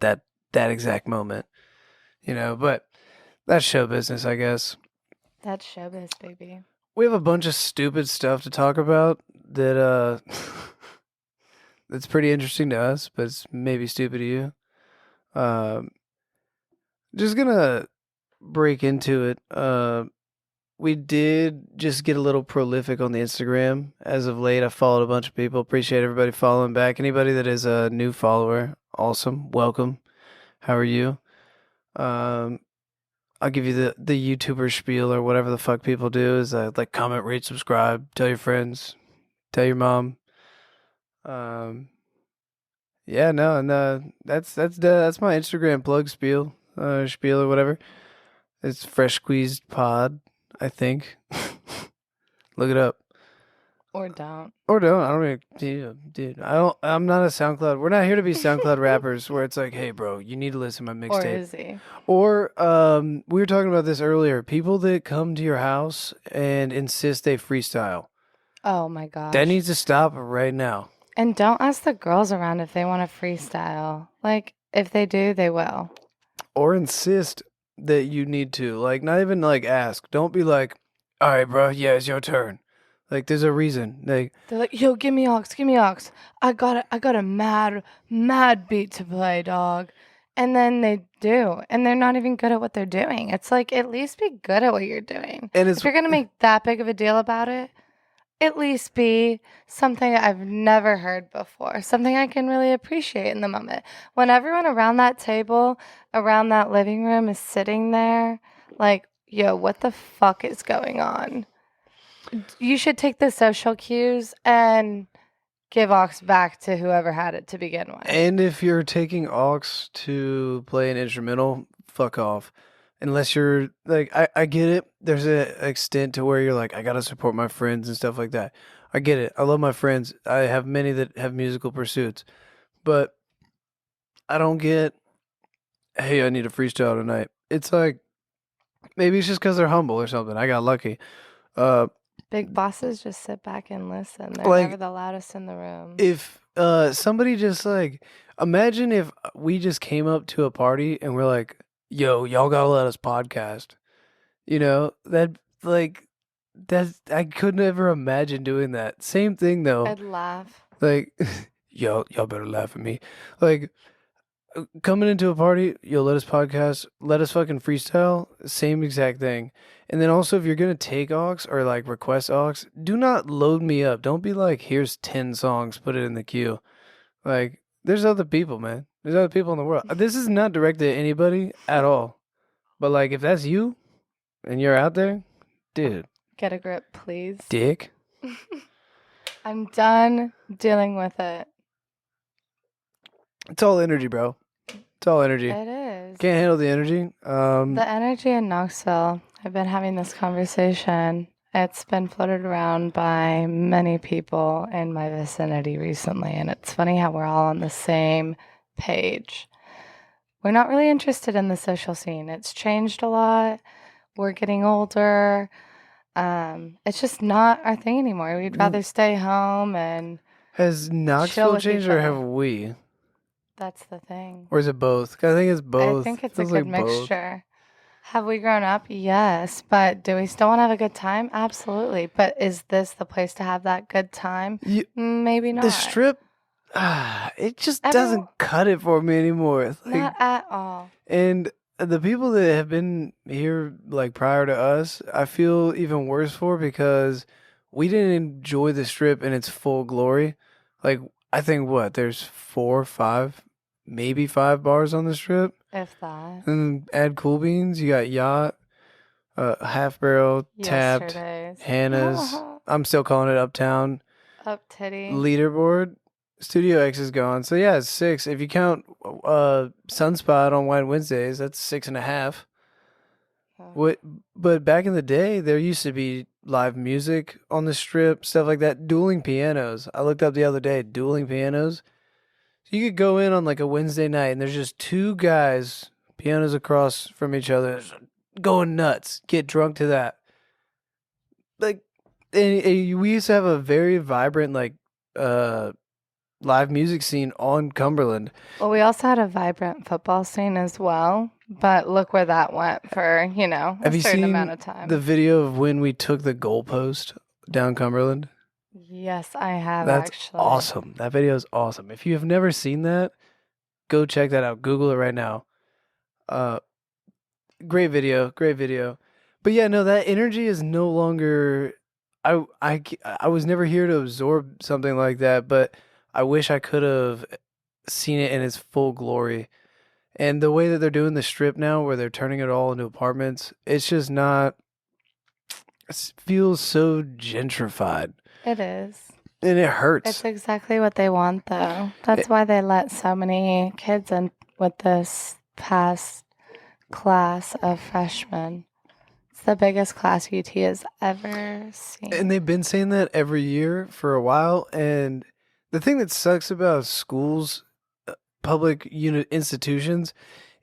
that exact moment, but that's show business, I guess. That's showbiz, baby. We have a bunch of stupid stuff to talk about that that's pretty interesting to us, but it's maybe stupid to you. Um, just gonna break into it. We did just get a little prolific on the Instagram as of late. I followed a bunch of people. Appreciate everybody following back. Anybody that is a new follower, awesome. Welcome. How are you? Um, I'll give you the YouTuber spiel or whatever the fuck people do is like comment, rate, subscribe, tell your friends, tell your mom. Um, yeah, no, no, that's my Instagram plug spiel or whatever. It's Fresh Squeezed Pod, I think. Look it up. Or don't. Or don't. I don't really, dude. I don't. I'm not a SoundCloud. We're not here to be SoundCloud rappers where it's like, hey, bro, you need to listen to my Or mixtape. is he? Or we were talking about this earlier. People that come to your house and insist they freestyle. Oh my gosh. That needs to stop right now. And don't ask the girls around if they want to freestyle. Like, if they do, they will. Or insist that you need to. Like, not even like ask. Don't be like, all right, bro, yeah, it's your turn. Like, there's a reason. Like, They're like, yo, give me aux, give me aux. I got a mad beat to play, dog. And then they do. And they're not even good at what they're doing. It's like, at least be good at what you're doing. and it's If you're going to make that big of a deal about it, at least be something I've never heard before, something I can really appreciate in the moment. When everyone around that table, around that living room is sitting there, like, yo, what the fuck is going on? You should take the social cues and give aux back to whoever had it to begin with. And if you're taking aux to play an instrumental, fuck off. Unless you're like, I get it. There's an extent to where you're like, I gotta support my friends and stuff like that. I get it. I love my friends. I have many that have musical pursuits, but I don't get. Hey, I need a freestyle tonight. It's like maybe it's just because they're humble or something. I got lucky. Uh, Big bosses just sit back and listen. They're like never the loudest in the room. if somebody just like imagine if we just came up to a party and we're like, yo, y'all gotta let us podcast. That like that's I could never imagine doing that. Same thing though. I'd laugh. Like y'all better laugh at me. Like coming into a party, yo, let us podcast, let us fucking freestyle, same exact thing. And then also if you're gonna take aux or like request aux, do not load me up. Don't be like, here's 10 songs, put it in the queue. Like, there's other people, man. There's other people in the world. This is not directed at anybody at all. But like if that's you and you're out there, dude. Get a grip, please. Dick. I'm done dealing with it. It's all energy, bro. It's all energy. It is. Can't handle the energy. The energy in Knoxville, I've been having this conversation. It's been floated around by many people in my vicinity recently, and it's funny how we're all on the same page. We're not really interested in the social scene. It's changed a lot. We're getting older. It's just not our thing anymore. We'd rather stay home and Has chill Knoxville with changed each or other. have we? That's the thing. Or is it both? 'Cause I think it's both. I think it's a Feels good like both. mixture. Have we grown up? Yes. But do we still want to have a good time? Absolutely. But is this the place to have that good time? Maybe not. The strip, it just doesn't cut it for me anymore. It's like, Not at all. and the people that have been here like prior to us, I feel even worse for because we didn't enjoy the strip in its full glory. Like, I think there's 4, 5, maybe 5 bars on the strip. If that. And add Cool Beans, you got Yacht, Half Barrel, Tapped, Yesterday's. Hannah's. I'm still calling it Uptown. Up titty. Leaderboard. Studio X is gone. So yeah, it's 6. If you count Sunspot on Wine Wednesdays, that's 6.5. What? But back in the day, there used to be live music on the strip, stuff like that. Dueling pianos. I looked up the other day, dueling pianos. So you could go in on like a Wednesday night, and there's just 2 guys, pianos across from each other, going nuts. Get drunk to that. Like, and we used to have a very vibrant like live music scene on Cumberland. Well, we also had a vibrant football scene as well, but look where that went for, a Have you certain amount seen of the time. video of when we took the goalpost down Cumberland? Yes, I have That's actually. awesome. That video is awesome. If you have never seen that, go check that out. Google it right now. Uh, great video, great video. But yeah, no, that energy is no longer. I was never here to absorb something like that, but I wish I could have seen it in its full glory. And the way that they're doing the strip now, where they're turning it all into apartments, it's just not. It feels so gentrified, It is. and it It's hurts. exactly what they want, though. That's It, why they let so many kids in with this past class of freshmen. It's the biggest class UT has ever and seen. they've been saying that every year for a while. And the thing that sucks about schools, public unit institutions,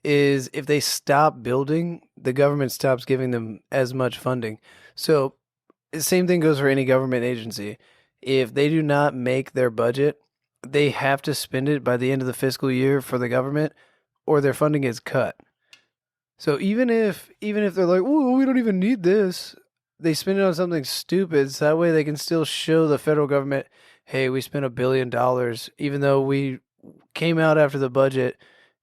is if they stop building, the government stops giving them as much funding. So the same thing goes for any government agency. If they do not make their budget, they have to spend it by the end of the fiscal year for the government, or their funding is cut. So even if they're like, "Oh, we don't even need this," they spend it on something stupid. So that way they can still show the federal government, "Hey, we spent $1 billion, even though we came out after the budget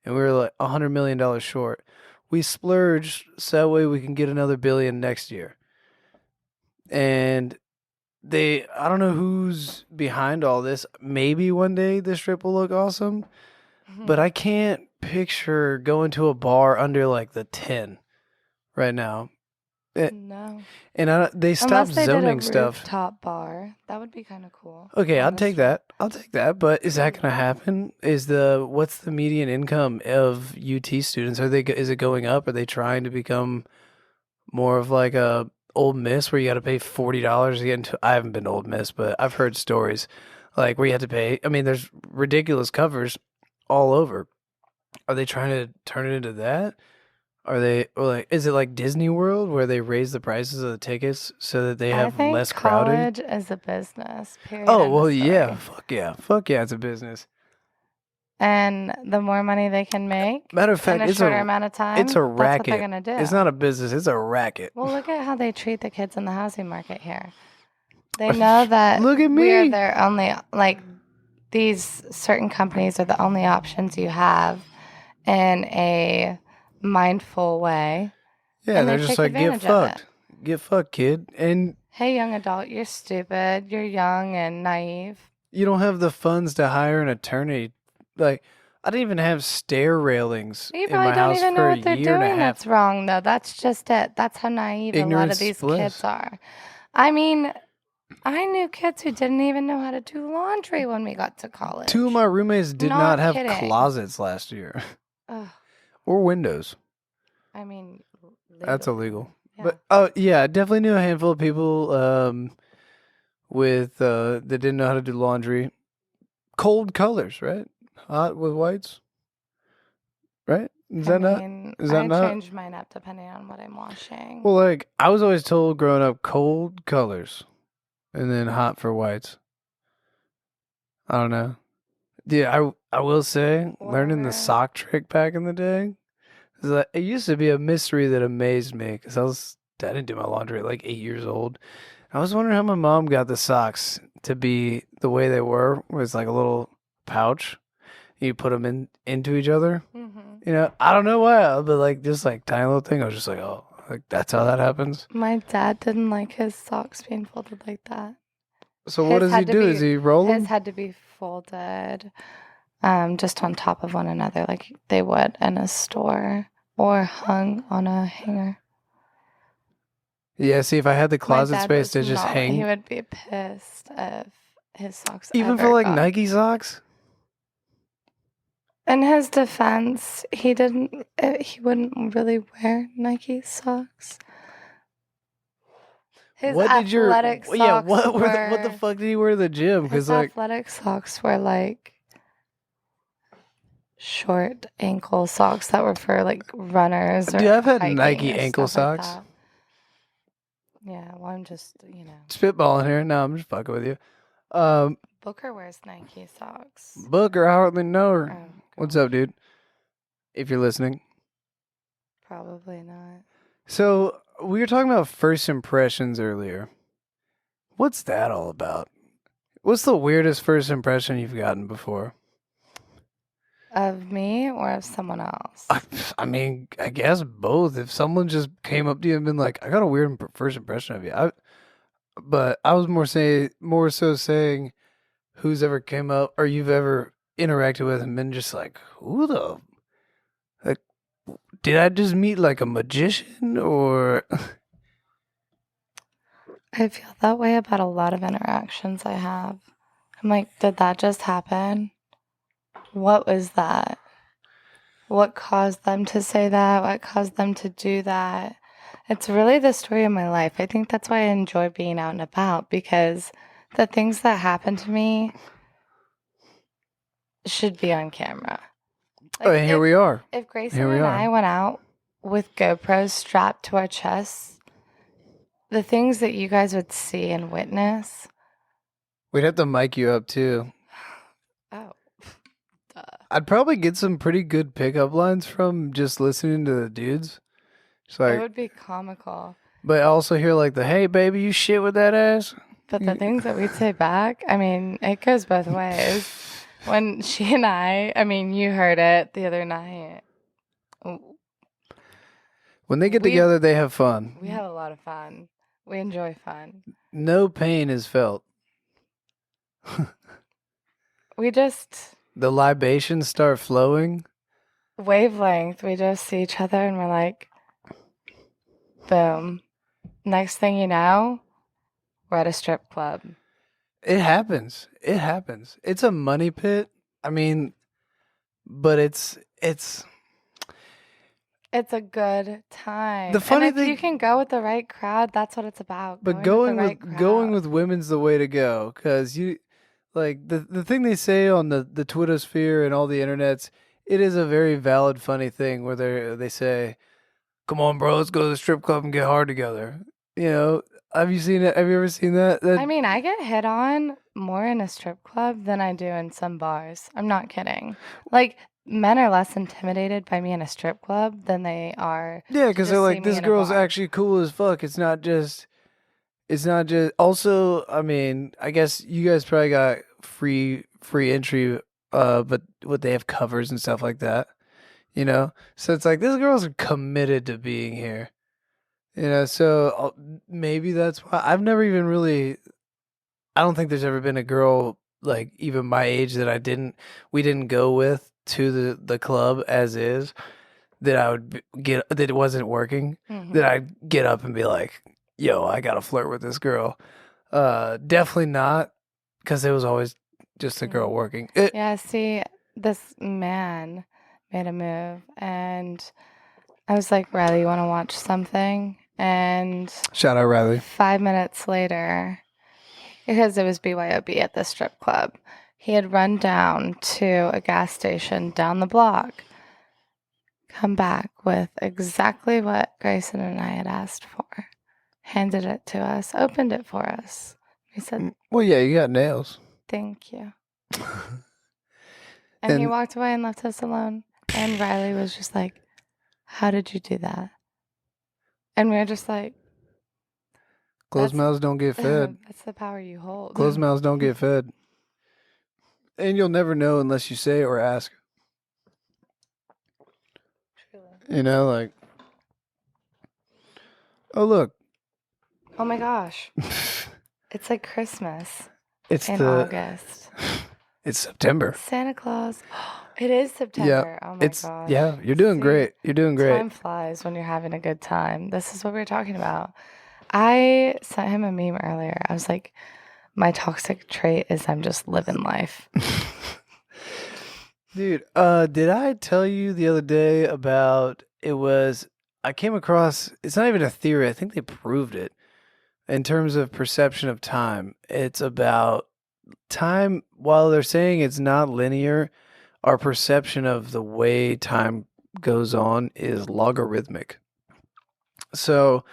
and we were like $100 million short. We splurged so that way we can get another billion next year." And I don't know who's behind all this. Maybe one day this trip will look awesome, but I can't picture going to a bar under like the 10 right now. Eh, No. And they stopped Unless they did a zoning stuff. rooftop bar. That would be kind of cool Okay, on I'll the take strip. that. I'll take that. But is that going to happen? What's the median income of UT students? Is it going up? Are they trying to become more of like a Old Miss where you got to pay $40 to get into? I haven't been to Old Miss, but I've heard stories like where you have to pay. I mean, there's ridiculous covers all over. Are they trying to turn it into that? Or like, is it like Disney World where they raise the prices of the tickets so that they I have think less crowding? college is a business, period, Oh, end of well, yeah. story. Fuck yeah. Fuck yeah, it's a business. And the more money they can make Matter of in fact, a shorter amount of it's a time, that's what they're racket. going to It's do. not a business, it's a racket. Well, look at how they treat the kids in the housing market here. They know that Look at we are me. their only, like, these certain companies are the only options you have in a mindful way. Yeah, And they they're just take like, get advantage of it. fucked. Get fucked, kid. And Hey, young adult, you're stupid. You're young and naive. you don't have the funds to hire an attorney. Like, I didn't even have stair railings You in probably my don't house even know for a what they're year and a doing half. that's wrong, though. That's just it. That's how naive a lot of Ignorance is these bliss. kids are. I mean, I knew kids who didn't even know how to do laundry when we got to college. 2 of my roommates did Not not have kidding. closets last year Ugh, or windows. I mean, That's legally. illegal. Yeah. But oh yeah, I definitely knew a handful of people with that didn't know how to do laundry. Cold colors, right? Hot with whites, right? Is that not? Is that I not? change mine up depending on what I'm washing. Well, like I was always told growing up, cold colors, and then hot for whites. I don't know. Yeah, I will say, learning the Whatever. sock trick back in the day, is like, it used to be a mystery that amazed me because I didn't do my laundry at like 8 years old. I was wondering how my mom got the socks to be the way they were, where it's like a little pouch. You put them into each other. I don't know why, but like just like tiny little thing. I was just like, oh, like that's how that happens. My dad didn't like his socks being folded like that. So what His does he had to do? be- Does he roll His them? had to be folded just on top of one another like they would in a store or hung on a hanger. Yeah. See, if I had the My closet dad space was to just not. He hang, would be pissed if his socks even for ever like got. Nike socks. In his defense, he wouldn't really wear Nike socks. His What did your athletic socks yeah? What the fuck did he wear to the gym? His Because like athletic socks were like short ankle socks that were for like runners or dude, I've had hiking Nike or ankle stuff like socks. that. Yeah, well, I'm just, Spitballing here. No, I'm just fucking with you. Booker wears Nike socks. Booker, I hardly know her. Oh, What's gosh. up, dude? If you're listening. Probably not. So, we were talking about first impressions earlier. What's that all about? What's the weirdest first impression you've gotten before? Of me or of someone else? I, I mean, I guess both. If someone just came up to you and been like, "I got a weird first impression of you," but I was more so saying, who's ever came up or you've ever interacted with and been just like, who the, like, did I just meet like a magician or? I feel that way about a lot of interactions I have. I'm like, did that just happen? What was that? What caused them to say that? What caused them to do that? It's really the story of my life. I think that's why I enjoy being out and about, because the things that happen to me should be on camera. Oh, Like here we are. if Grayson Here we and are. I went out with GoPros strapped to our chests, the things that you guys would see and witness. We'd have to mic you up too. Oh, duh. I'd probably get some pretty good pickup lines from just listening to the dudes. It's It like, would be comical. but I also hear like the, "Hey baby, you shit with that ass." But the things that we'd say back, I mean, it goes both ways. When she and I mean, you heard it the other night. When they get We- together, they have fun. We have a lot of fun. We enjoy fun. No pain is felt. We just The libations start flowing. wavelength. We just see each other and we're like, boom. Next thing you know, we're at a strip club. It happens. It happens. It's a money pit. I mean, but it's It's a good time. The funny and if you thing- can go with the right crowd, that's what it's about. but going with the right going crowd. with women's the way to go, cuz you like the thing they say on the Twitter sphere and all the internets, it is a very valid funny thing where they say, "Come on, bro, let's go to the strip club and get hard together." You know, have you seen it? Have you ever seen that? I mean, I get hit on more in a strip club than I do in some bars. I'm not kidding. Like, men are less intimidated by me in a strip club than they are. Yeah, because they're just see like, me this in a girl's bar. actually cool as fuck. It's not just. Also, I mean, I guess you guys probably got free entry, but what they have covers and stuff like that, you know? So it's like this girl's committed to being here. You know, so maybe that's why I've never even really I don't think there's ever been a girl like even my age that we didn't go with to the club as is that I would get that it wasn't working Mhm. that I'd get up and be like, "Yo, I got to flirt with this girl." Definitely not because it was always just a girl Mhm. working. Yeah, see, this man made a move, and I was like, Riley, you want to watch something? And Shout out Riley. 5 minutes later, because it was BYOB at the strip club, he had run down to a gas station down the block, come back with exactly what Grayson and I had asked for, handed it to us, opened it for us. He said, Well, yeah, you got nails. thank you. And he And- walked away and left us alone. And Riley was just like, how did you do that? And we were just like, Closed That's- mouths don't get fed. that's the power you hold. Closed mouths don't get fed. And you'll never know unless you say or ask. Truly. You know, like, oh look, Oh my gosh. It's like Christmas it's in August. It's September. Santa Claus. It is September. Oh my gosh. Yeah, you're doing See, great. You're doing great. Time flies when you're having a good time. This is what we were talking about. I sent him a meme earlier. I was like, my toxic trait is I'm just living life. Dude, did I tell you the other day about I came across it's not even a theory, I think they proved it in terms of perception of time. It's about time while they're saying it's not linear, our perception of the way time goes on is logarithmic. So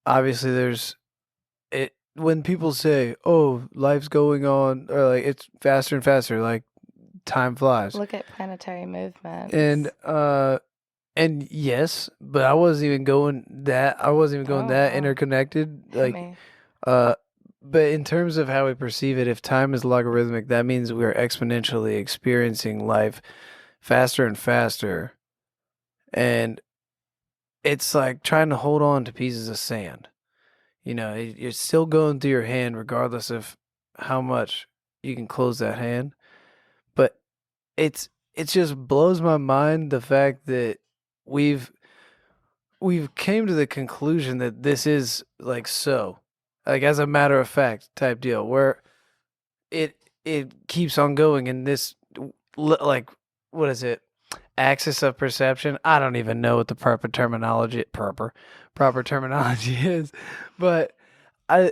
obviously when people say, "Oh, life's going on," or like it's faster and faster, like time flies, Look at planetary and movements. and yes, but I wasn't even going that. I wasn't even going Oh, that oh, interconnected. hit Like, me. uh, but in terms of how we perceive it, if time is logarithmic, that means we are exponentially experiencing life faster and faster, and it's like trying to hold on to pieces of sand. You know, you're still going through your hand regardless of how much you can close that hand. But it just blows my mind the fact that we've we've came to the conclusion that this is like so, like as a matter of fact type deal where it it keeps on going in this like what is it, axis of perception. I don't even know what the proper terminology is, but I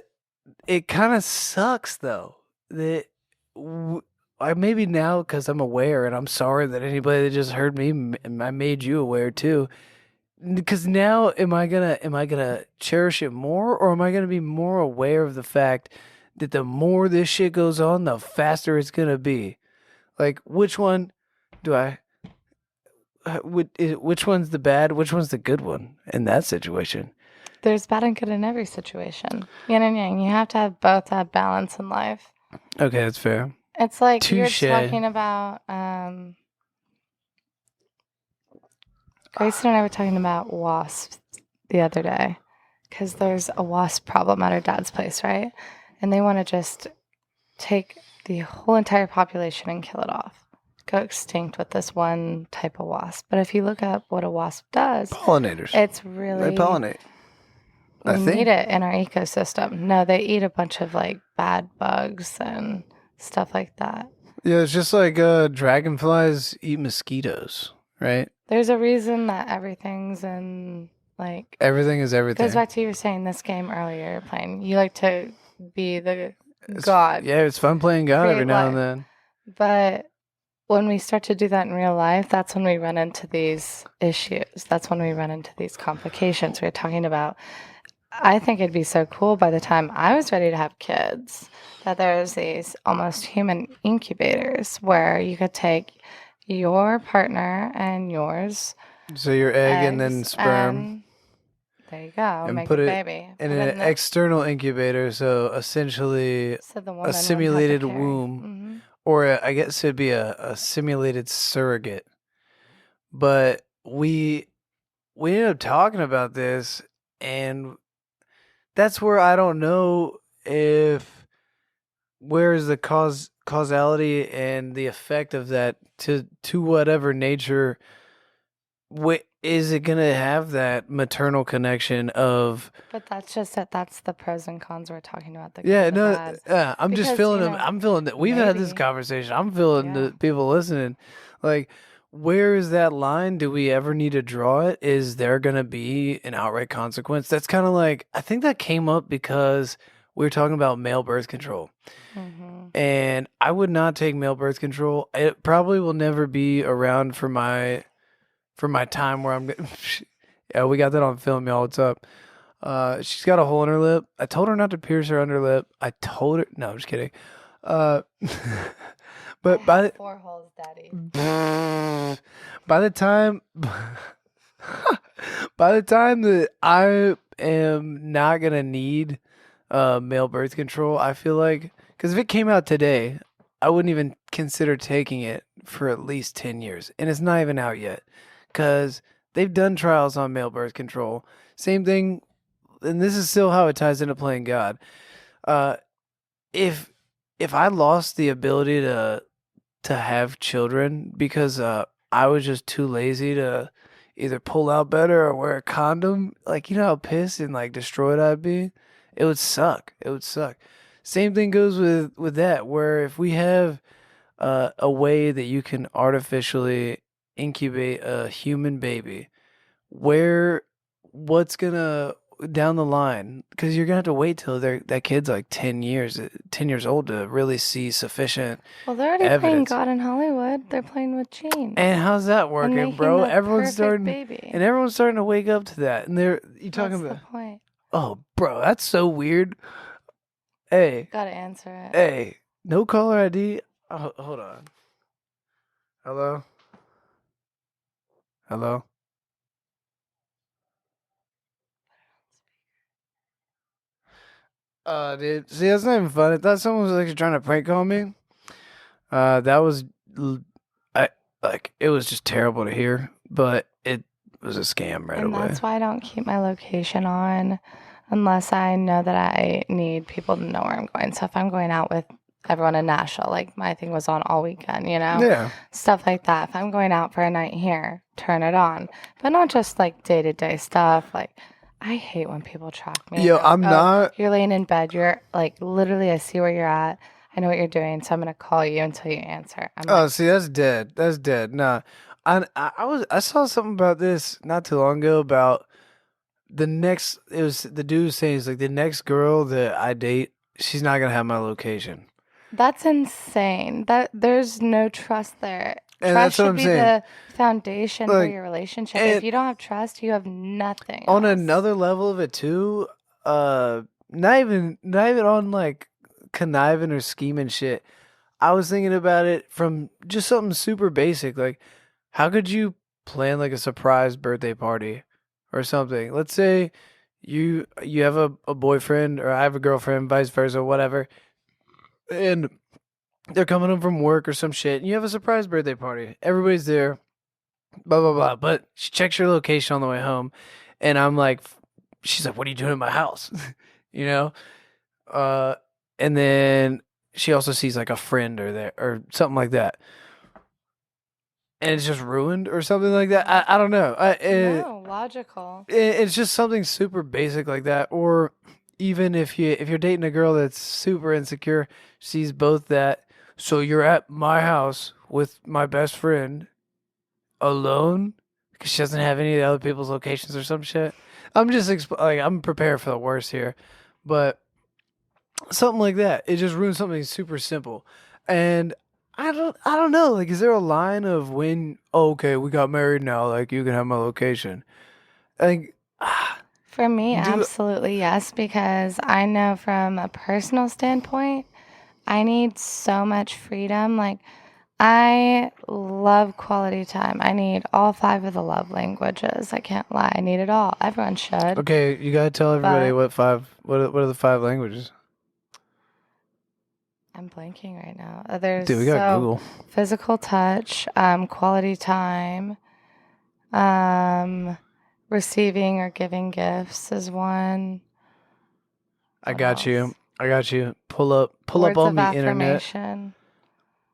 it kind of sucks though that w- I maybe now because I'm aware, and I'm sorry that anybody that just heard me, I made you aware too. Because now, am I gonna cherish it more, or am I gonna be more aware of the fact that the more this shit goes on, the faster it's gonna be? Like, which one do I? Which one's the bad? Which one's the good one in that situation? There's bad and good in every situation. Yin and yang. You have to have both to have balance in life. Okay, that's fair. It's like you're Touche. talking about. Grayson and I were talking about wasps the other day because there's a wasp problem at our dad's place, right? And they want to just take the whole entire population and kill it off, go extinct with this one type of wasp. But if you look up what a wasp does, Pollinators. it's They really, pollinate. I we need think. it in our ecosystem. No, they eat a bunch of like bad bugs and stuff like that. Yeah, it's just like dragonflies eat mosquitoes, right? There's a reason that everything's in like Everything is goes everything. back to you were saying this game earlier you're playing. You like to be the It's god, yeah, it's fun playing God every create now and life. then. But when we start to do that in real life, that's when we run into these issues. That's when we run into these complications we're talking about. I think it'd be so cool by the time I was ready to have kids that there's these almost human incubators where you could take your partner and yours So your egg and then eggs sperm, and there you go, and make a put it baby. in Put it an in the external incubator. So essentially, so the a woman wouldn't have to simulated carry. womb, or I guess it'd be a simulated surrogate. But we ended up talking about this, and that's where I don't know if where is the causality and the effect of that to whatever nature. Is it gonna have that maternal connection of? But that's just it. That's the pros and cons we're talking about, the good Yeah, and the no, bad. I'm just Because, feeling them. I'm feeling that we've had this maybe, conversation. I'm feeling yeah. the people listening. Like, where is that line? Do we ever need to draw it? Is there gonna be an outright consequence? That's kind of like I think that came up because we were talking about male birth control, Hmm. and I would not take male birth control. It probably will never be around for my time where I'm. Yeah, we got that on film, y'all. What's up? She's got a hole in her lip. I told her not to pierce her underlip. I told her. No, I'm just kidding. Uh, I but have 4 holes, Daddy. by the time by the time that I am not gonna need male birth control, I feel like because if it came out today, I wouldn't even consider taking it for at least 10 years, and it's not even out yet because they've done trials on male birth control. Same thing, and this is still how it ties into playing God. Uh, if if I lost the ability to have children because I was just too lazy to either pull out better or wear a condom, like you know how pissed and like destroyed I'd be, it would suck. It would suck. Same thing goes with that. Where if we have a way that you can artificially incubate a human baby, where what's gonna down the line because you're gonna have to wait till that kid's like 10 years old to really see sufficient Well, they're already playing evidence. God in Hollywood. They're playing with genes And how's that and working, making bro? the perfect baby. Everyone's starting to wake up to that, and they're you talking That's the about, point. oh bro, that's so weird. Hey, Gotta answer it. hey, no caller ID. Oh, hold on. Hello? Hello? Dude, see, that's not even fun. I thought someone was actually trying to prank call me. That was, l- I like, it was just terrible to hear, but it was a scam right And away. that's why I don't keep my location on unless I know that I need people to know where I'm going. So if I'm going out with everyone in Nashville, like my thing was on all weekend, Yeah. stuff like that. If I'm going out for a night here, turn it on. But not just like day to day stuff. Like, I hate when people track me and Yo, they're like, I'm oh, not. you're laying in bed. You're like, literally, I see where you're at. I know what you're doing. So I'm going to call you until you answer. I'm Oh, like, see, that's dead. That's dead. Nah, I saw something about this not too long ago about the next. It was the dude was saying it's like the next girl that I date, she's not gonna have my location, that's insane. That there's no trust there. and Trust that's what should I'm be saying. the foundation for Like, your relationship. If and you don't have trust, you have nothing on else. another level of it too, not even on like conniving or scheming shit. I was thinking about it from just something super basic. Like, how could you plan like a surprise birthday party or something? Let's say you have a boyfriend or I have a girlfriend, vice versa, whatever, and they're coming home from work or some shit, and you have a surprise birthday party. Everybody's there, blah blah blah. But she checks your location on the way home, and I'm like, she's like, "What are you doing in my house?" you know, uh, and then she also sees like a friend or there or something like that, and it's just ruined or something like that. I don't know. No, logical. It's just something super basic like that. Or even if you're dating a girl that's super insecure, sees both that. So you're at my house with my best friend alone because she doesn't have any of the other people's locations or some shit. I'm just like I'm prepared for the worst here, but something like that. It just ruins something super simple, and I don't know. Like, is there a line of when? Oh, okay, we got married now. Like, you can have my location. Like, ah, For me, do absolutely yes, because I know from a personal standpoint, I need so much freedom. Like, I love quality time. I need all five of the love languages. I can't lie. I need it all. Everyone should. okay. You gotta tell everybody But what five. What are the five languages? I'm blanking right now. There's Dude, we got so Google. physical touch, quality time, um, receiving or giving gifts is one. I What got you. else? I got you. Pull up Words on of the internet. affirmation.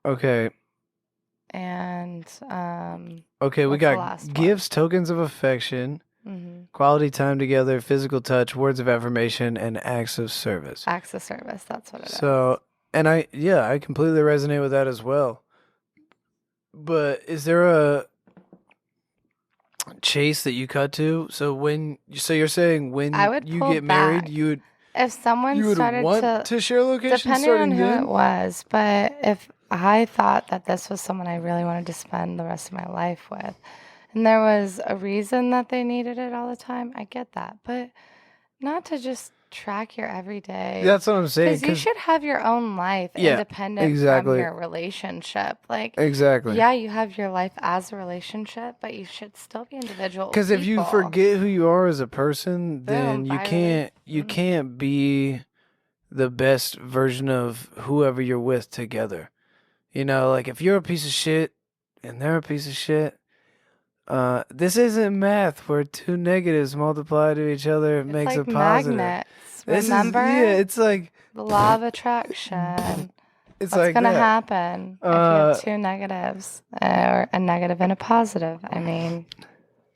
Okay. And Okay, we what's the got last one? gifts, tokens of affection, Mm-hmm. quality time together, physical touch, words of affirmation, and acts of service. Acts of service. That's what it is. So, and I completely resonate with that as well. But is there a chase that you cut to? So you're saying I when would you pull get married, back. you would If someone you would started want to, to share location depending on starting who it then? was, but if I thought that this was someone I really wanted to spend the rest of my life with, and there was a reason that they needed it all the time, I get that. But not to just track your everyday, That's what I'm saying. because you Cause should have your own life yeah, independent from exactly, your relationship. Like, exactly. yeah, you have your life as a relationship, but you should still be individual Because if you people. forget who you are as a person, Boom, then by release. you can't be the best version of whoever you're with together. You know, like if you're a piece of shit and they're a piece of shit, this isn't math where two negatives multiply to each other It's makes a like positive. magnets. This is yeah, Remember it's like the law of attraction? it's What's like going to that. happen if you have Uh, two negatives or a negative and a positive? I mean,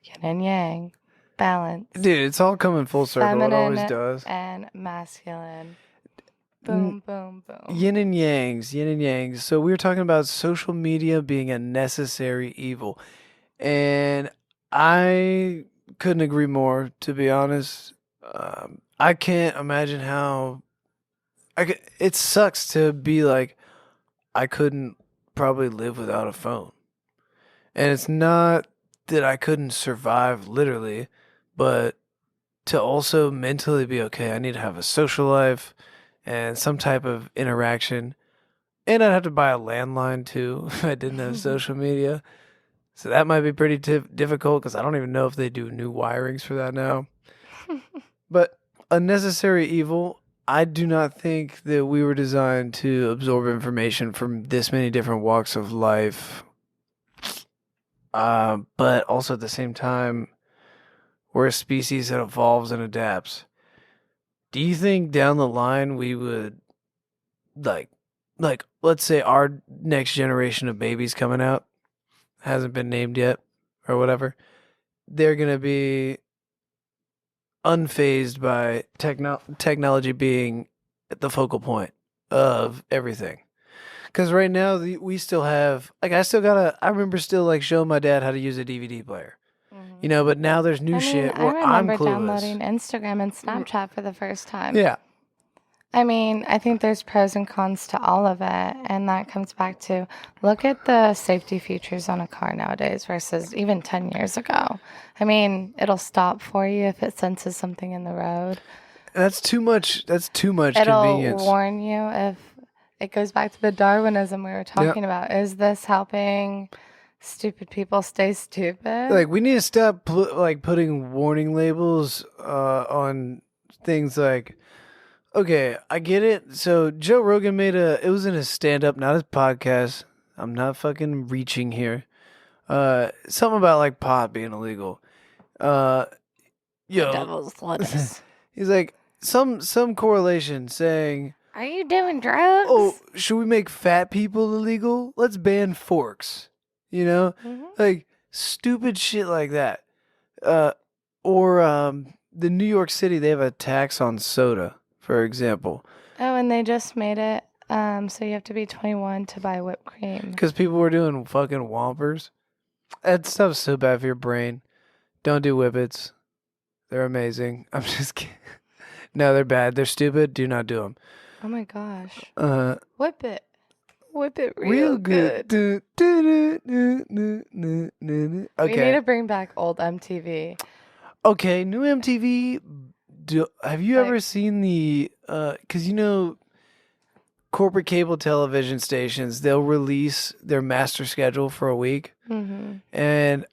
yin and yang, balance, dude, it's all coming full circle. It always feminine does. and masculine. N- Boom, boom, boom. yin and yangs. So we were talking about social media being a necessary evil, and I couldn't agree more. To be honest, I can't imagine how. It sucks to be like I couldn't probably live without a phone, and it's not that I couldn't survive literally, but to also mentally be okay. I need to have a social life, and some type of interaction. And I'd have to buy a landline too if I didn't have social media. So that might be pretty difficult because I don't even know if they do new wirings for that now. But a necessary evil, I do not think that we were designed to absorb information from this many different walks of life. But also at the same time, we're a species that evolves and adapts. Do you think down the line we would like let's say our next generation of babies coming out hasn't been named yet or whatever, they're gonna be unfazed by technology being the focal point of everything. Because right now we still have I remember still like showing my dad how to use a DVD player. But now there's new shit I where I'm remember clueless. downloading Instagram and Snapchat for the first time. Yeah. I mean, I think there's pros and cons to all of it. And that comes back to look at the safety features on a car nowadays versus even 10 years ago. I mean, it'll stop for you if it senses something in the road. That's too much. It'll convenience. Warn you if it goes back to the Darwinism we were talking about. Is this helping stupid people stay stupid? Like, we need to stop putting warning labels on things like, okay, I get it. So Joe Rogan it was in his stand-up, not his podcast. I'm not fucking reaching here. Something about like pot being illegal. Devil's lettuce. He's like, some correlation saying, are you doing drugs? oh, should we make fat people illegal? Let's ban forks. Like stupid shit like that. Or the New York City, they have a tax on soda, for example. Oh, and they just made it so you have to be 21 to buy whipped cream. Because people were doing fucking Whompers. That stuff's so bad for your brain. Don't do Whippets. They're amazing. I'm just kidding. No, they're bad. They're stupid. Do not do them. Oh my gosh. Whip it. Whip it real good. Okay. We need to bring back old MTV. Okay, new MTV. Have you ever seen the? Because corporate cable television stations, they'll release their master schedule for a week, and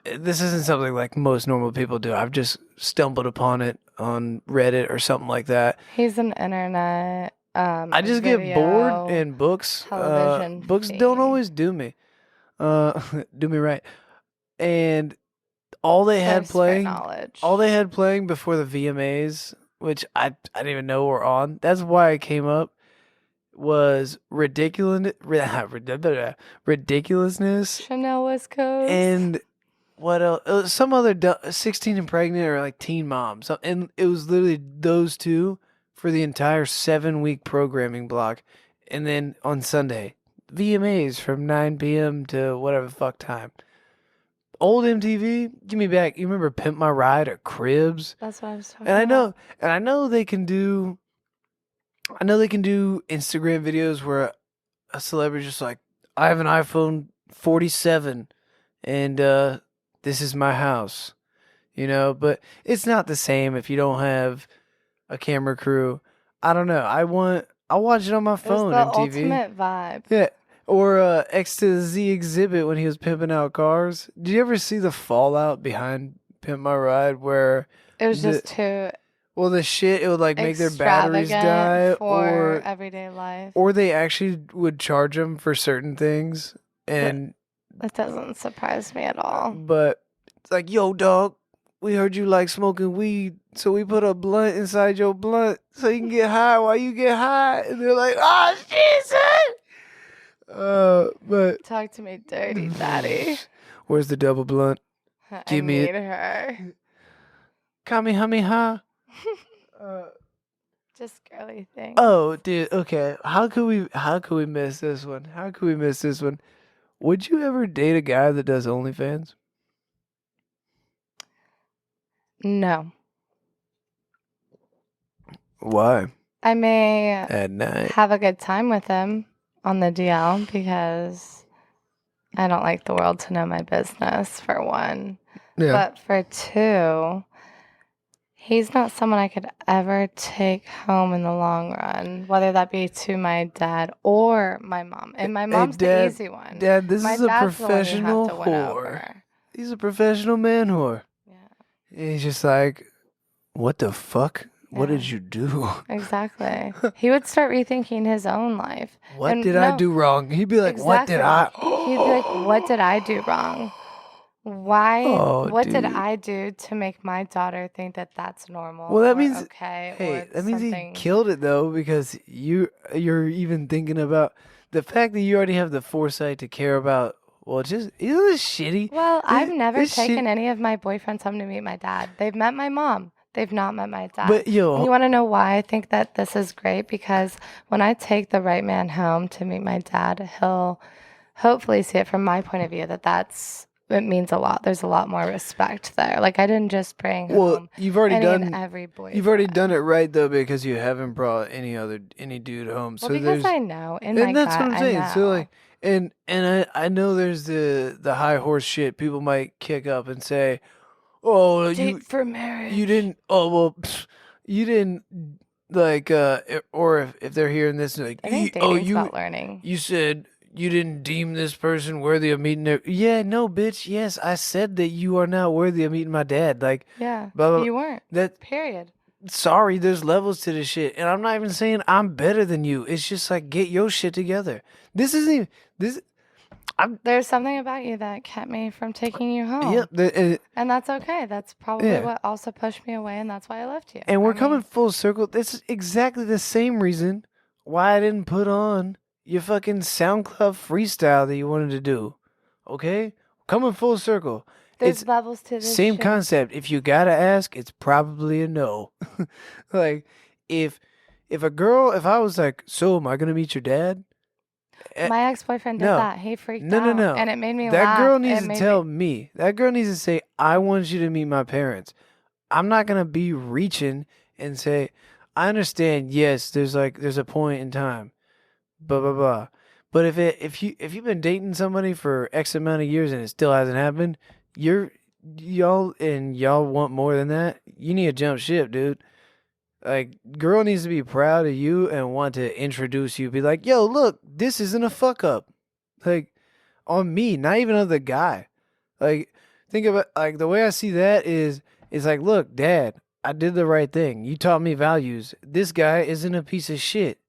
this isn't something like most normal people do. I've just stumbled upon it on Reddit or something like that. He's an internet. I just get bored, and books don't always do me. Do me right. And all they had playing before the VMAs, which I didn't even know were on. That's why I came up. Was ridiculousness. Chanel West Coast. And what else? Some other 16 and pregnant or like Teen Mom. And it was literally those two for the entire 7-week programming block. And then on Sunday, VMAs from 9 p.m. to whatever the fuck time. Old MTV, give me back. You remember Pimp My Ride or Cribs? That's what I was talking about. And I know they can do Instagram videos where a celebrity just like, I have an iPhone 47 and this is my house, but it's not the same if you don't have a camera crew. I don't know. I'll watch it on my phone. It's the MTV. ultimate vibe. Yeah. Or X to the Z Exhibit when he was pimping out cars. Did you ever see the fallout behind Pimp My Ride where it was just too... Well, the shit, it would like make their batteries die for everyday life. Or they actually would charge them for certain things. And that doesn't surprise me at all. But it's like, yo, dog, we heard you like smoking weed, so we put a blunt inside your blunt so you can get high while you get high. And they're like, oh, Jesus. But talk to me dirty, daddy. Where's the double blunt? Give me her. Kamehameha. Just girly things. Oh, dude. Okay. How could we miss this one? Would you ever date a guy that does OnlyFans? No. Why? I may at night have a good time with him on the DL because I don't like the world to know my business, for one. Yeah. But for two, He's not someone I could ever take home in the long run, whether that be to my dad or my mom. And my Hey, mom's the Dad, easy one. Dad, this My is a dad's the one you have professional to win whore. over. He's a professional man whore. Yeah. And he's just like, what the fuck? What Yeah. did you do? Exactly. He would start rethinking his own life. What And did I no, do wrong? He'd be like, what did I? exactly. He'd be like, what did I do wrong? Oh, What did dude. I do to make my daughter think that that's normal Well, that or means, okay or hey, it's that means he something? killed it though, because you're even thinking about the fact that you already have the foresight to care about. Well, just isn't this shitty? Well, I've never This taken shit. any of my boyfriends home to meet my dad. They've met my mom. They've not met my dad. But And yo, you want to know why I think that this is great? Because when I take the right man home to meet my dad, he'll hopefully see it from my point of view that it means a lot. There's a lot more respect there. Like I didn't just bring well, home you've already any and done every you've already done boyfriend. it right though, because you haven't brought any dude home. Well, So because there's I know in my and that's what gut, I'm I saying. So know. like and I know there's the high horse shit people might kick up and say, "Oh, Date for you marriage. didn't oh well you didn't like or if they're hearing this like I think oh dating's about learning. you said you didn't deem this person worthy of meeting their yeah no bitch yes I said that you are not worthy of meeting my dad like Yeah, blah, blah, blah. you weren't. That Period. sorry there's levels to this shit and I'm not even saying I'm better than you. It's just like get your shit together. This isn't even this I'm There's something about you that kept me from taking you yeah home. And that's okay. That's probably yeah. what also pushed me away, and that's why I left you. And I we're coming mean, full circle. This is exactly the same reason why I didn't put on your fucking SoundCloud freestyle that you wanted to do. Okay? Coming full circle. It's there's levels to this same shit. concept. If you gotta ask, it's probably a no. Like, if if I was like, so am I gonna meet your dad? Eh, My ex-boyfriend did no. that. He freaked No, no, out, no. and it made me That laugh. girl needs It to made me. tell me. That girl needs to say, I want you to meet my parents. I'm not gonna be reaching and say, I understand. Yes, there's a point in time, blah blah blah. But if you've been dating somebody for X amount of years and it still hasn't happened, you're y'all want more than that. You need to jump ship, dude. Like, girl needs to be proud of you and want to introduce you. Be like, yo, look, this isn't a fuck up. Like, on me, not even on the guy. Like, think about like the way I see that is it's like, look, Dad, I did the right thing. You taught me values. This guy isn't a piece of shit.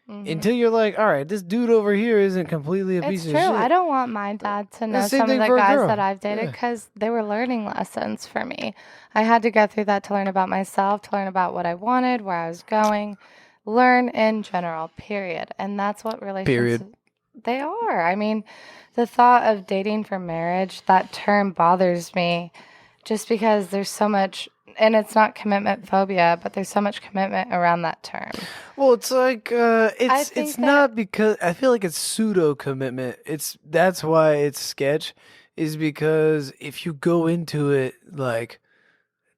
Hmm. Until you're like, all right, this dude over here isn't completely a piece It's of true. I shit. don't want my dad to The know same some of thing the for a guys that girl. I've dated Yeah. because they were learning lessons for me. I had to go through that to learn about myself, to learn about what I wanted, where I was going, learn in general, period. And that's what Period. relationships they are. I mean, the thought of dating for marriage, that term bothers me just because there's so much, and it's not commitment phobia, but there's so much commitment around that term. Well, it's like I it's think that not because I feel like it's pseudo commitment. It's that's why it's sketch is because if you go into it like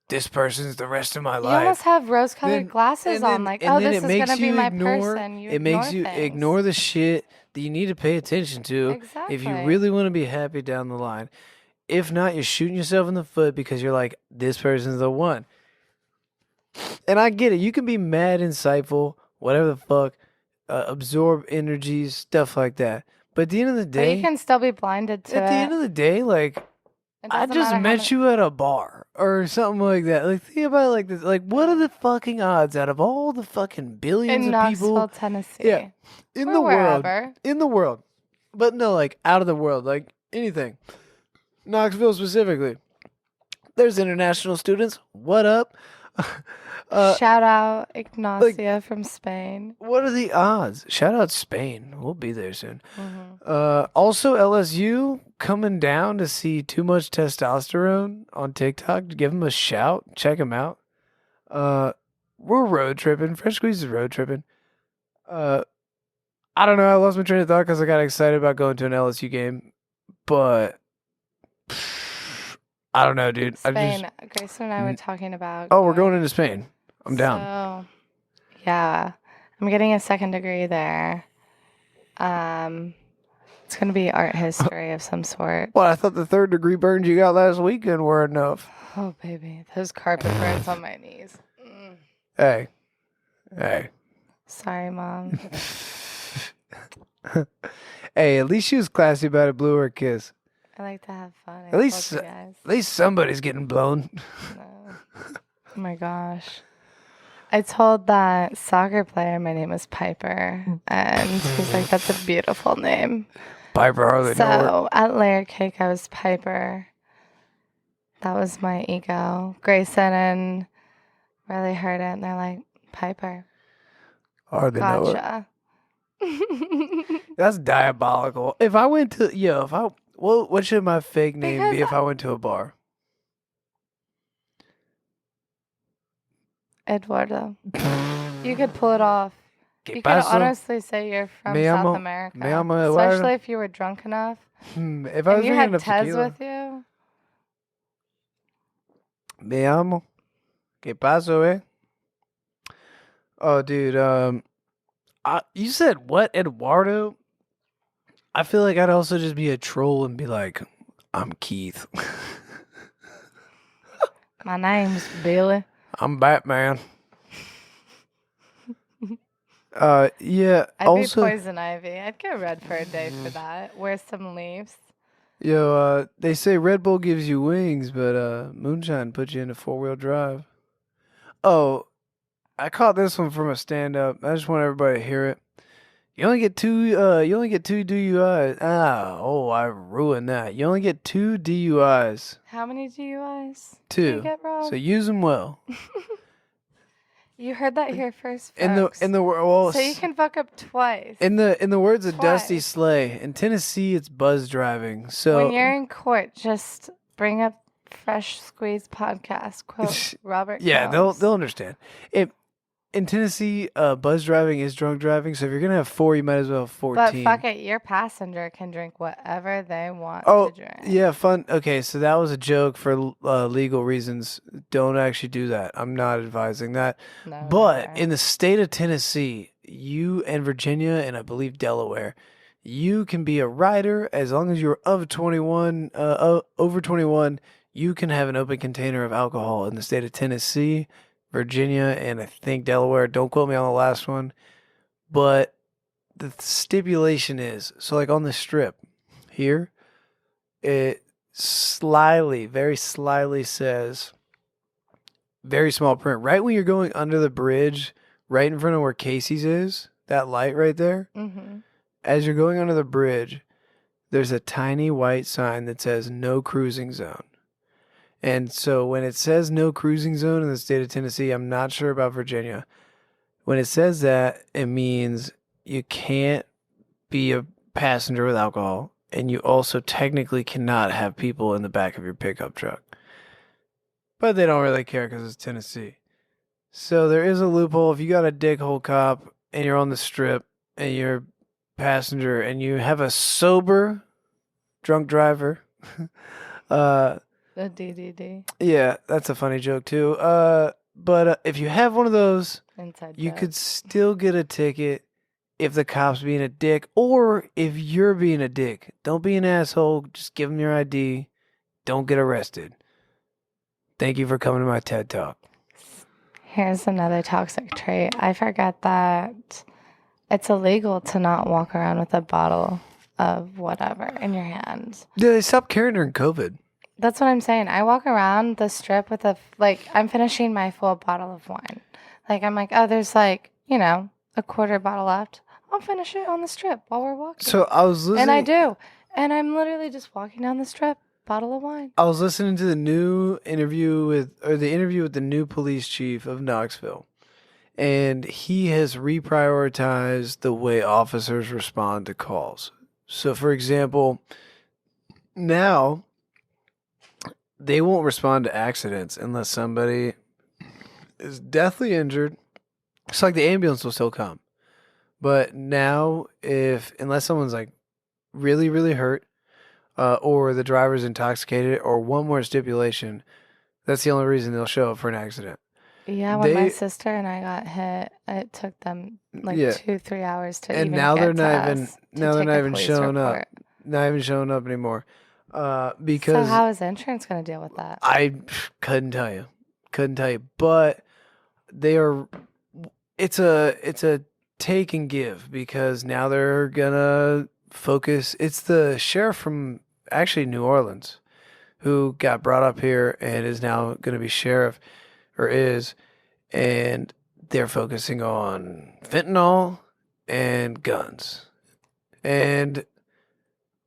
this person's the rest of my you almost life, have rose-colored then glasses on, like, and oh, then this it is makes gonna be you my ignore person. You it makes ignore you things. ignore the shit that you need to pay attention to if you Exactly. really want to be happy down the line. If not, you're shooting yourself in the foot because you're like, this person's the one. And I get it. You can be mad, insightful, whatever the fuck, absorb energies, stuff like that. But But you can still be blinded to at the end it. of the day, like, It I doesn't just matter how met many. you at a bar or something like that. Like, think about it like this. Like, what are Yeah. the fucking odds out of all the fucking billions In of people? Knoxville, Yeah, Tennessee, in the or world. wherever. In the world. But no, like, out of the world. Like, anything. Knoxville specifically. There's international students. What up? uh, Shout out like, Ignacia from Spain. what are the odds? Shout out Spain. We'll be there soon. Hmm. Also LSU coming down to see Too Much Testosterone on TikTok. Give them a shout. Check them out. Uh, we're road tripping. Fresh Squeeze is road tripping. Uh, I don't know. I lost my train of thought because I got excited about going to an LSU game, but I don't know, dude. I just Spain. Grayson and I were talking about oh, we're going into Spain. I'm down. So, yeah, I'm getting a second degree there. Um, It's going to be art history of some sort. Well, I thought the 3rd-degree burns you got last weekend were enough. Oh, baby. Those carpet burns on my knees. Hey. Sorry, Mom. Hey, at least she was classy about it. Blew her a kiss. I like to have fun. At least somebody's getting blown. No. Oh my gosh. I told that soccer player my name was Piper, and he's like, that's a beautiful name. Piper hardly know her. So at Layer Cake, I was Piper. That was my ego. Grayson and really heard it, and they're like, Piper. Hardly know her. Gotcha. That's diabolical. If I went to, what should my fake name be if I went to a bar? Eduardo. You could pull it off. ¿Qué You could pasó? honestly say you're from Me South llamo- America. me llamo Eduardo. Especially if you were drunk enough. If I was And you drinking had enough Tez tequila. with you. Me amo. ¿Qué pasó, eh? Oh, dude. You said what, Eduardo? I feel like I'd also just be a troll and be like, I'm Keith. My name's Billy. I'm Batman. Yeah. I'd Also, be Poison Ivy. I'd get red for a day for that. Wear some leaves. they say Red Bull gives you wings, but moonshine puts you into 4-wheel drive. Oh, I caught this one from a stand-up. I just want everybody to hear it. You only get two. You only get 2 DUIs. I ruined that. You only get 2 DUIs. How many DUIs? 2. You get robbed? So use them well. You heard that here first, In folks. the well, so you can fuck up twice. in the words of Dusty Twice. Slay, in Tennessee it's buzz driving. So When you're in court, just bring up Fresh Squeeze podcast. Quote Robert. yeah, Combs. they'll understand. In Tennessee, buzz driving is drunk driving. So if you're gonna have 4, you might as well have 14. But fuck it, your passenger can drink whatever they want Oh, to drink. yeah, fun. Okay, so that was a joke for legal reasons. Don't actually do that. I'm not advising that. No, But never. in the state of Tennessee, you and Virginia and I believe Delaware, you can be a rider as long as you're over 21. You can have an open container of alcohol in the state of Tennessee, Virginia, and I think Delaware. Don't quote me on the last one. But the stipulation is, so like on the strip here, it very slyly says, very small print, right when you're going under the bridge, right in front of where Casey's is, that light right there. Mm-hmm. As you're going under the bridge, there's a tiny white sign that says no cruising zone. And so when it says no cruising zone in the state of Tennessee, I'm not sure about Virginia. When it says that, it means you can't be a passenger with alcohol, and you also technically cannot have people in the back of your pickup truck. But they don't really care because it's Tennessee. So there is a loophole. If you got a dickhole cop and you're on the strip and you're a passenger and you have a sober drunk driver, The DDD. yeah, that's a funny joke too. But if you have one of those, Inside you joke. could still get a ticket if the cop's being a dick or if you're being a dick. Don't be an asshole. Just give them your ID. Don't get arrested. Thank you for coming to my TED Talk. Here's another toxic trait. I forget that it's illegal to not walk around with a bottle of whatever in your hand. Yeah, they stopped carrying during COVID. That's what I'm saying. I walk around the strip with I'm finishing my full bottle of wine. I'm like, oh, there's a quarter bottle left. I'll finish it on the strip while we're walking. So I was listening. And I do. And I'm literally just walking down the strip, bottle of wine. I was listening to the interview with the new police chief of Knoxville. And he has reprioritized the way officers respond to calls. So, for example, now they won't respond to accidents unless somebody is deathly injured. It's like the ambulance will still come. But now, unless someone's really, really hurt, or the driver's intoxicated, or one more stipulation, that's the only reason they'll show up for an accident. Yeah, when my They, sister and I got hit, it took them like yeah, 2, 3 hours to and even get to us to now they're take not a even police showing up, report. not even showing up anymore, So because how is insurance going to deal with that? I couldn't tell you, but they are. It's a take and give because now they're gonna focus. It's the sheriff from actually New Orleans who got brought up here and is now going to be sheriff or is, and they're focusing on fentanyl and guns. And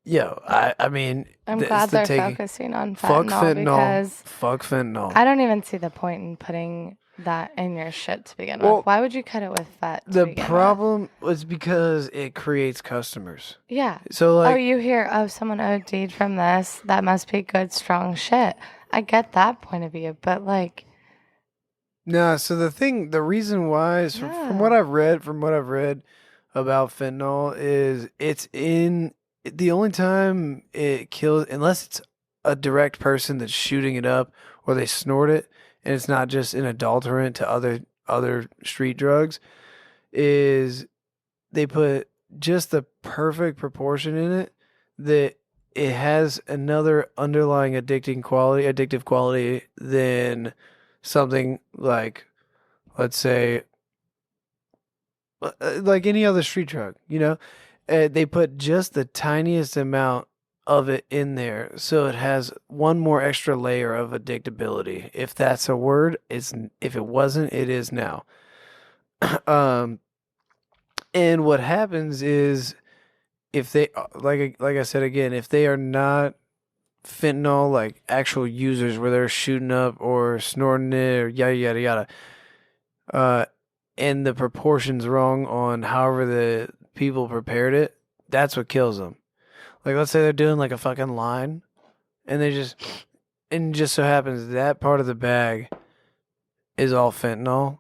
I mean, I'm it's glad the they're taking. focusing on Fuck fentanyl fentanyl. because Fuck fentanyl. I don't even see the point in putting that in your shit to begin with. Well, Why would you cut it with fat to the begin with? problem was because it creates customers. Yeah. So Oh, like, you hear, oh, someone OD'd from this. That must be good, strong shit. I get that point of view, but like, no. So the reason why is no. from what I've read about fentanyl is it's in the only time it kills, unless it's a direct person that's shooting it up or they snort it, and it's not just an adulterant to other street drugs. Is they put just the perfect proportion in it that it has another underlying addictive quality than something like, let's say, like any other street drug. They put just the tiniest amount of it in there, so it has one more extra layer of addictability. If that's a word, if it wasn't, it is now. um, and what happens is if they like I said again, if they are not fentanyl like actual users where they're shooting up or snorting it or yada yada yada, uh, and the proportions wrong on however the people prepared it, that's what kills them. Like let's say they're doing like a fucking line, and and just so happens that part of the bag is all fentanyl,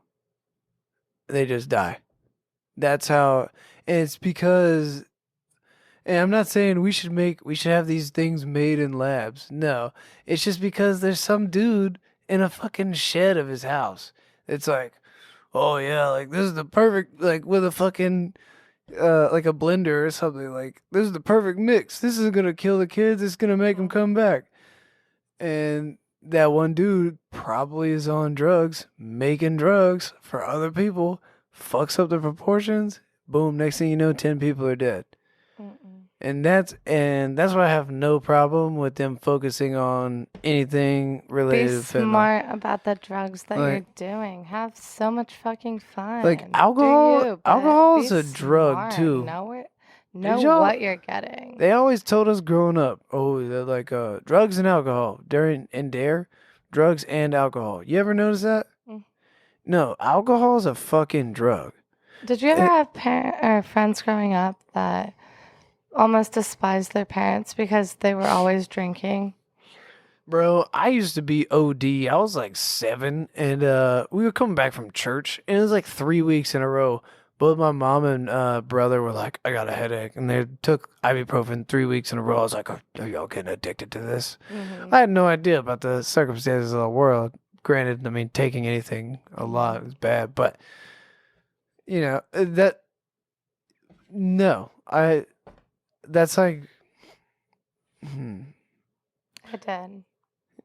they just die. That's how. And it's because. And I'm not saying we should have these things made in labs. No. It's just because there's some dude in a fucking shed of his house. It's like, oh yeah, like this is the perfect, like with a fucking like a blender or something. Like this is the perfect mix. This is gonna kill the kids. It's gonna make them come back. And that one dude probably is on drugs, making drugs for other people, fucks up the proportions. Boom, next thing you know, 10 people are dead. Mm-mm. And that's why I have no problem with them focusing on anything Be related to fentanyl. smart about the drugs that Like you're doing. Have so much fucking like fun. Do alcohol you, but alcohol be is a drug smart. too. Know it. Did Know y'all what you're getting. They always told us growing up, oh, they're like drugs and alcohol during and dare, drugs and alcohol. You ever notice that? Mm. No, alcohol is a fucking drug. Did you ever Eh, have or friends growing up that almost despised their parents because they were always drinking? Bro, I used to be OD. I was like 7, and we were coming back from church, and it was like 3 weeks in a row. Both my mom and brother were like, "I got a headache," and they took ibuprofen 3 weeks in a row. I was like, "Are y'all getting addicted to this?" Mm-hmm. I had no idea about the circumstances of the world. Granted, I mean, taking anything a Mm-hmm. lot is bad, but that no, I that's like, hmm, I did.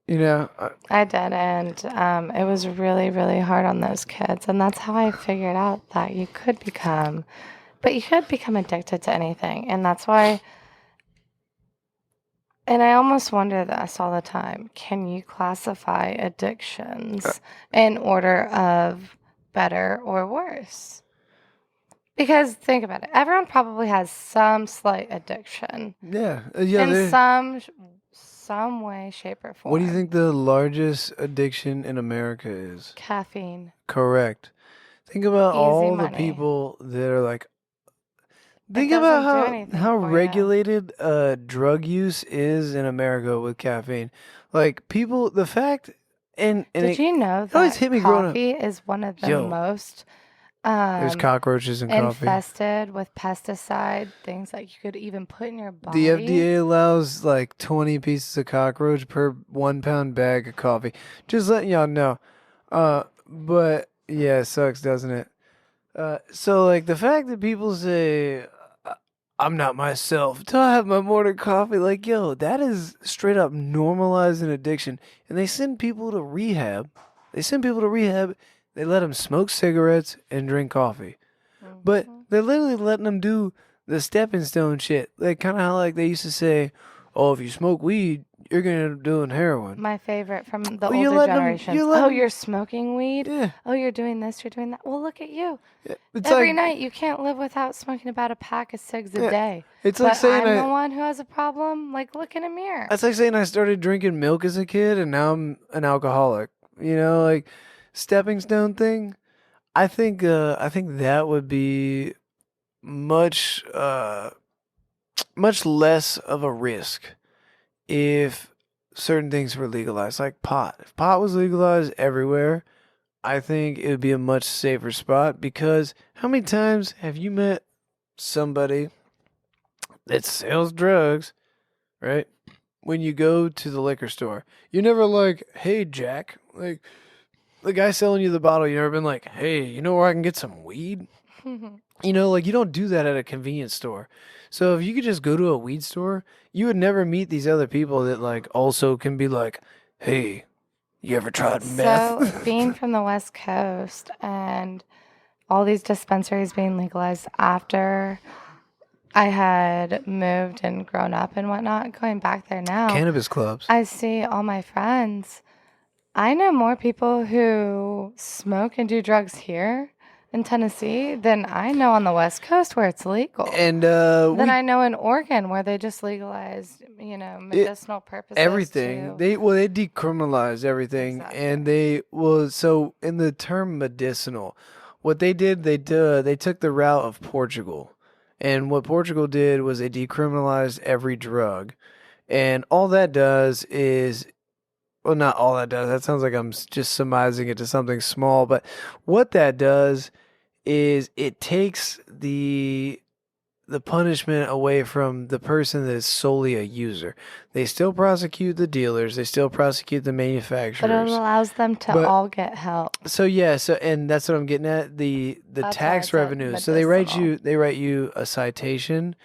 you know, I did, and it was really, really hard on those kids. And that's how I figured out that you could become addicted to anything. And that's why, and I almost wonder this all the time. Can you classify addictions in order of better or worse? Because think about it, everyone probably has some slight addiction yeah. in They some way, shape, or What do you form. think the largest addiction in America is? Caffeine, Correct. Think about easy all the money. people that are like. It Think about doesn't do anything how for you. regulated drug use is in America with caffeine. Like people, the fact and Did it you know always that hit me growing up. coffee is one of the Yo, most there's um, cockroaches in coffee. infested with pesticide things that you could even put in your The body? FDA allows like 20 pieces of cockroach per 1 pound bag of coffee. Just letting y'all know. But yeah, it sucks, doesn't it? So like the fact that people say "I- I'm not myself till I have my morning coffee, like yo, that is straight up normalizing addiction, and they send people to rehab. They send people to rehab. They let them smoke cigarettes and drink coffee, but Hmm. they're literally letting them do the stepping stone shit. Like kind of how like they used to say, oh, if you smoke weed, you're gonna end up doing heroin. My favorite from the Well, you're older letting them. generations. You're Oh, letting. you're smoking weed? Yeah, Oh, you're doing this, you're doing that. Well, look at you. it's Every like night you can't live without smoking about a pack of cigs a yeah, day. it's like But saying I'm the I. one who has a problem. Like, look in a mirror. That's like saying I started drinking milk as a kid and now I'm an alcoholic. You know, like stepping stone thing. I think that would be much much less of a risk if certain things were legalized, like pot. If pot was legalized everywhere, I think it would be a much safer spot because how many times have you met somebody that sells drugs, right? When you go to the liquor store, you're never like, "Hey, Jack," like the guy selling you the bottle. You never been like, "Hey, you know where I can get some weed?" You know, like you don't do that at a convenience store. So if you could just go to a weed store, you would never meet these other people that like also can be like, "Hey, you ever tried meth?" So, being from the West Coast and all these dispensaries being legalized after I had moved and grown up and whatnot, going back there now, Cannabis clubs. I see all my friends. I know more people who smoke and do drugs here in Tennessee than I know on the West Coast where it's legal. And Than I know in Oregon where they just legalized, it medicinal purposes everything. to. They decriminalized everything and Exactly. they well so in the term medicinal, what they did they took the route of Portugal. And what Portugal did was they decriminalized every drug. And all that does is well not all that does. That sounds like I'm just surmising it to something small, but what that does is it takes the punishment away from the person that is solely a user. They still prosecute the dealers, they still prosecute the But it manufacturers. allows them to But all get help. so yeah, so and that's what I'm getting at, the That's why tax it's a revenue. So medicinal. they write you a citation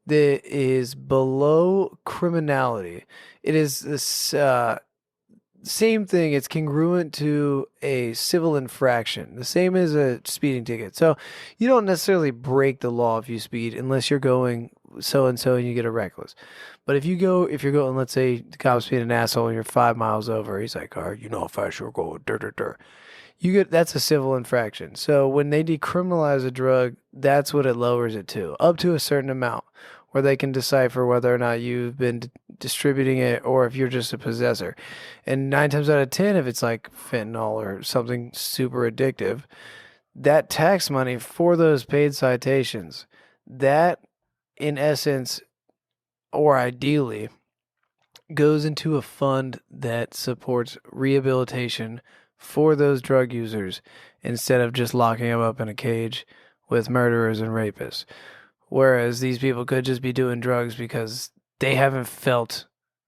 that is below criminality. It is this same thing. It's congruent to a civil infraction, the same as a speeding ticket. So you don't necessarily break the law if you speed, unless you're going so and so and you get a reckless. But if you're going, let's say the cop's being an asshole and you're 5 miles over, he's like, "All right, you know how fast you're going." Dur, dur, dur. You get that's a civil infraction. So when they decriminalize a drug, that's what it lowers it to, up to a certain amount, where they can decipher whether or not you've been distributing it or if you're just a possessor. And 9 times out of 10, if it's like fentanyl or something super addictive, that tax money for those paid citations, that in essence or ideally goes into a fund that supports rehabilitation for those drug users instead of just locking them up in a cage with murderers and rapists. Whereas these people could just be doing drugs because they haven't felt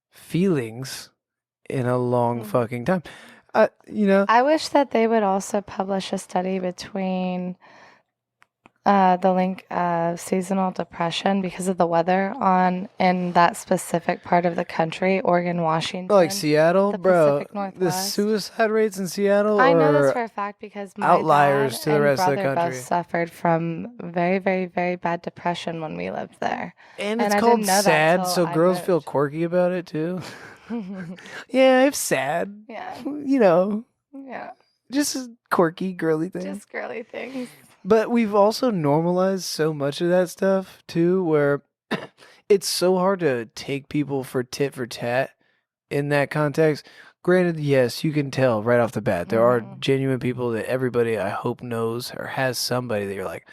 feelings in a long Mhm. fucking time. You know, I wish that they would also publish a study between the link of seasonal depression because of the weather on in that specific part of the country, Oregon, like Washington, Seattle, the bro, Pacific the Northwest. suicide rates in Seattle I know this are for a fact because my outliers dad to the and rest of the brother both country. suffered from very, very, very bad depression when we lived there. And And it's I called didn't know that sad, till so I girls feel moved. quirky about it too. Yeah, it's sad. Yeah, You know, yeah, just a quirky, girly thing. just girly things. But we've also normalized so much of that stuff too, where it's so hard to take people for tit for tat in that context. Granted, yes, you can tell right off the bat. There are Hmm. genuine people that everybody I hope knows or has somebody that you're like,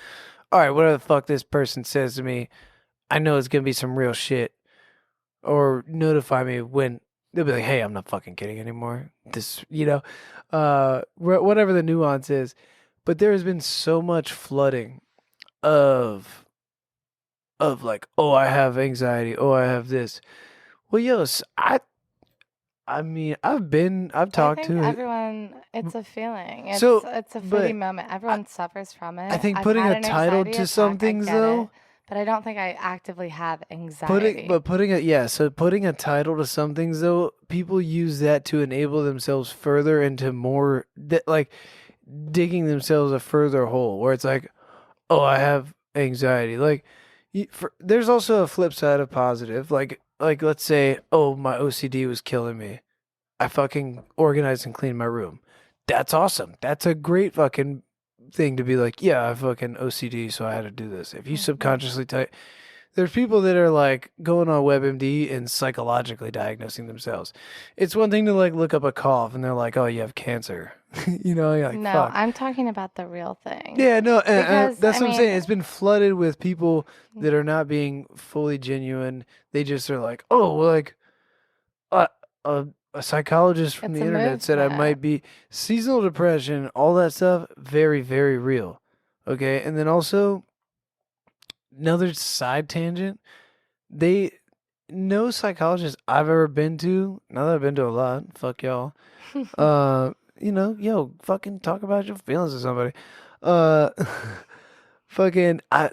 all right, whatever the fuck this person says to me, I know it's gonna be some real shit. Or notify me when they'll be like, hey, I'm not fucking kidding anymore. This, whatever the nuance is. But there has been so much flooding of like, oh, I have anxiety, oh, I have this. Well, I I mean, I've I talked think to it. everyone, it's a feeling. So, It's a but fleeting moment. I, Everyone suffers from I it. think I've putting had a an title anxiety to some attack. I things get it, though, but I don't think I actively have anxiety. so putting a title to some things though, people use that to enable themselves further into more like digging themselves a further hole where it's like, oh, I have anxiety. Like, there's also a flip side of positive. Like let's say, oh, my OCD was killing me. I fucking organized and cleaned my room. That's awesome. That's a great fucking thing to be like, yeah, I fucking OCD, so I had to do this. If you Hmm. subconsciously there's people that are like going on WebMD and psychologically diagnosing themselves. It's one thing to like look up a cough and they're like, oh, you have cancer. You're like, No, fuck. I'm talking about the real thing. Yeah, no, Because, I that's what I'm saying. mean, It's been flooded with people that are not being fully genuine. They just are like, oh, well, like uh, a psychologist from it's the a internet said I movement. might be seasonal depression, all that stuff, very, very real. Okay, and then also another side tangent. They no psychologist I've ever been to. Now that I've been to a lot, fuck y'all. Yo, fucking talk about your feelings to somebody. Uh,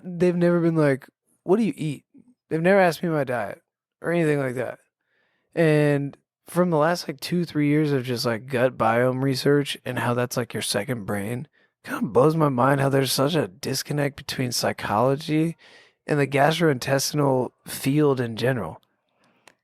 they've never been like, what do you eat? They've never asked me my diet or anything like that. And from the last like 2, 3 years of just like gut biome research and how that's like your second brain, kind of blows my mind how there's such a disconnect between psychology and the gastrointestinal field in general.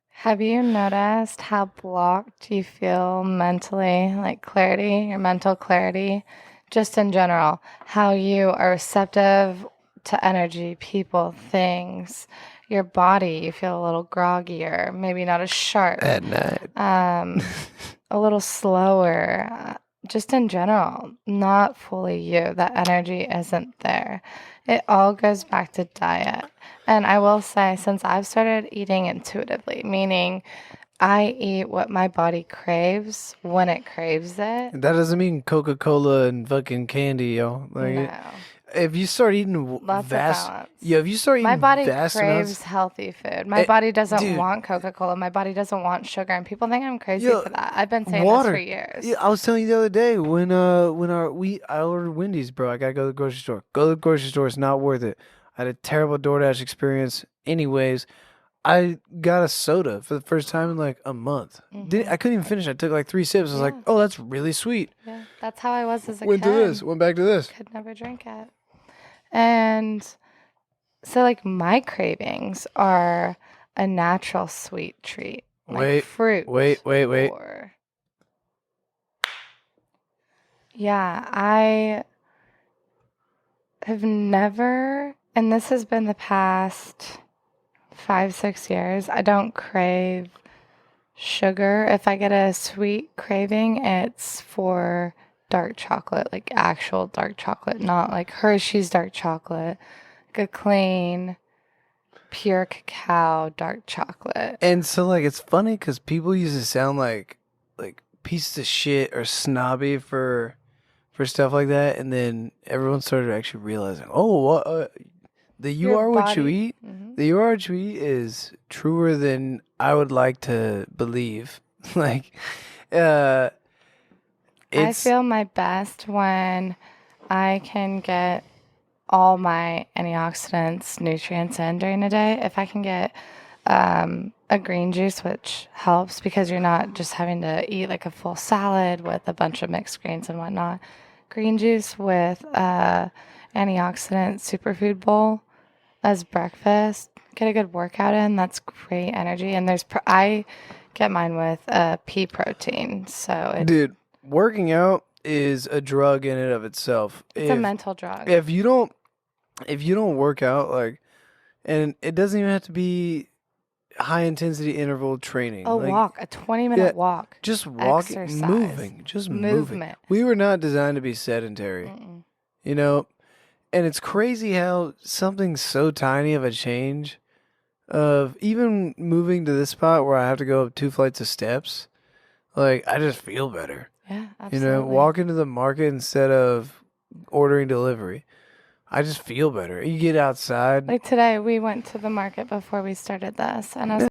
Have you noticed how blocked you feel mentally, like clarity, your mental clarity, just in general, how you are receptive to energy, people, things, your body, you feel a little groggier, maybe not as sharp, At night. um, a little slower, just in general, not fully you. That energy isn't there. It all goes back to diet. And I will say, since I've started eating intuitively, meaning I eat what my body craves when it craves it. That doesn't mean Coca Cola and fucking candy, yo. Like, No, if you start eating lots of balance. if you start My eating body vast amounts, craves healthy food. My it, body doesn't dude, want Coca-Cola. My body doesn't want sugar. And people think I'm crazy yo, for that. I've been saying this for water. Yeah, years. I was telling you the other day when I ordered Wendy's, bro. I gotta go to the grocery store. Go to the grocery store. It's not worth it. I had a terrible DoorDash experience. Anyways, I got a soda for the first time in like a month. Hmm. I couldn't even finish. I took like 3 sips. I was like, Yeah, oh, that's really sweet. yeah. That's how I was as a Went to this. kid. Went back to this. Could never drink it. And so, like, my cravings are a natural sweet treat, like Wait, fruit wait. or, yeah, I have never, and this has been the past 5, 6 years, I don't crave sugar. If I get a sweet craving, it's for dark chocolate, like actual dark chocolate, not like Hershey's dark chocolate, like a clean, pure cacao dark chocolate. And so like it's funny because people used to sound like pieces of shit or snobby for stuff like that, and then everyone started actually realizing, oh, what the you Your are what you body. eat. Hmm. The you are what you eat is truer than I would like to believe. like, uh, I it's feel my best when I can get all my antioxidants, nutrients in during the day. If I can get a green juice, which helps because you're not just having to eat like a full salad with a bunch of mixed greens and whatnot. Green juice with antioxidant superfood bowl as breakfast. Get a good workout in. That's great energy. And I get mine with pea protein, so dude. Working out is a drug in and of itself. it's a mental drug. If you don't if you don't work out like, and it doesn't even have to be high intensity interval training. A Like, walk, a 20 yeah, minute walk, just walking, exercise, just moving. movement. We were not designed to be sedentary, Mm-mm. you know? And it's crazy how something so tiny of a change of even moving to this spot where I have to go up 2 flights of steps, like I just feel better. Yeah, absolutely. Walk into the market instead of ordering delivery. I just feel better. You get outside. Like today, we went to the market before we started this, and I was